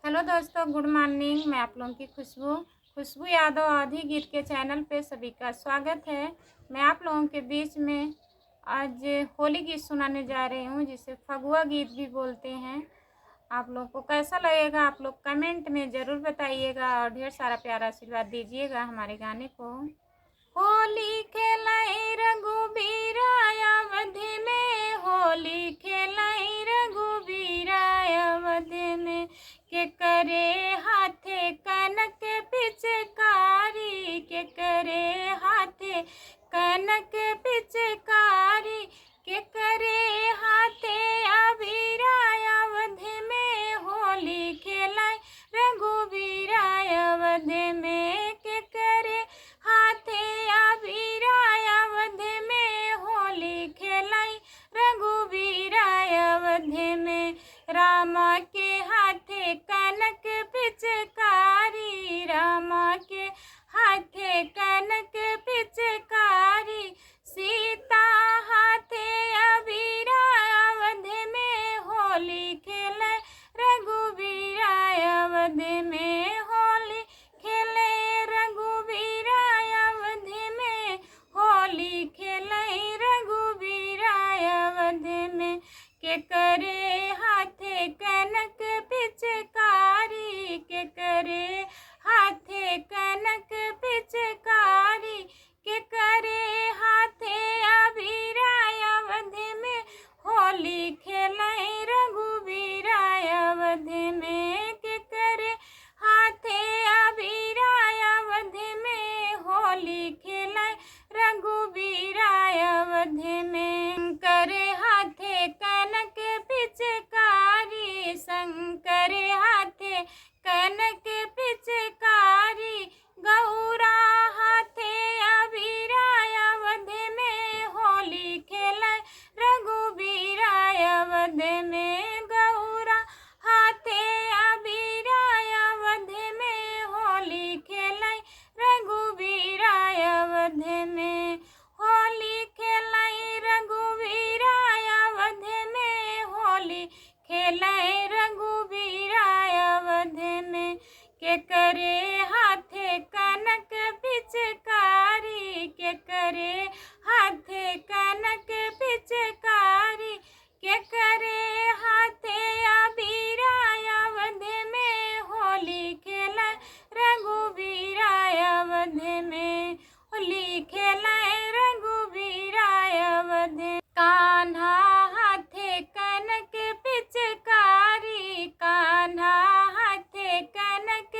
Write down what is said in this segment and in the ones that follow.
Hello दोस्तों, good morning. मैं आप लोगों की खुशबू यादव आधी गीत के चैनल पे सभी का स्वागत है। मैं आप लोगों के बीच में आज होली गीत सुनाने जा रही हूँ, जिसे फगुआ गीत भी बोलते हैं। आप लोग को कैसा लगेगा आप लोग कमेंट में ज़रूर बताइएगा और ढेर सारा प्यारा आशीर्वाद दीजिएगा हमारे गाने को। होली खेलाई रघुबीरा अवध में, होली खेलाई रघुबीरा अवध में, के करे हाथे कनक पिचकारी, के करे हाथे कनक पिचकारी, के करे हाथे अबीरा अवध में, होली खेलाई रघुबीरा अवध में, के करे हाथे अबीरा अवध में, होली खेलाई रघुबीरा अवध में। रामा के हाथे कनक पिचकारी, रामा के हाथे कनक पिचकारी, सीता हाथे अबीरा अवध में, होली खेले रघुबीरा अवध में, होली खेले रघुबीरा अवध में, होली खेले रघुबीरा अवध में, के करे हाथे कनक पिचकारी, के करे हाथे कनक पिचकारी, के करे हाथे अबीरा अवध में, होली खेलाई रघुबीरा अवध में, के करे हाथे अबीरा अवध में, होली खेलाई रघुबीरा अवध में। करे हाथे कनक पिचकारी, शंकर हाथे कनक पिचकारी, गौरा हाथे अबीरा अवध में, होली खेलाई रघुबीरा अवध में, गौरा हाथे अबीरा अवध में, होली खेलाई रघुबीरा अवध में, होली खेलाई रघुबीरा अवध में, होली खेलाई रघुबीरा अवध में, के करे हाथे कनक पिचकारी, के करे हाथे कनक पिचकारी, के करे हाथे अबीरा अवध में, होली खेलाई रघुबीरा अवध में, होली खेलाई रघुबीरा अवध। कान्हा हाथे कनक पिचकारी, कान्हा हाथे कनक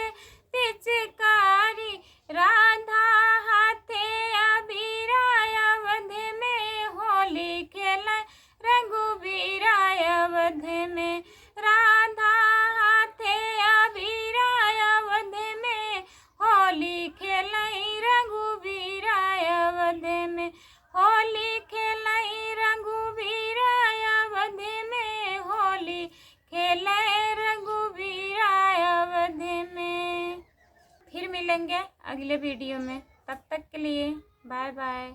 पिचकारी, राधा हाथे अबीरा अवध में, होली खेलाई रघुबीरा अवध में, राधा हाथे अबीरा अवध में, होली खेलाई रघुबीरा अवध में, होली खेलाई रघुबीरा अवध में, होली खेलाई रघुबीरा अवध में। फिर मिलेंगे अगले वीडियो में, तब तक के लिए बाय बाय।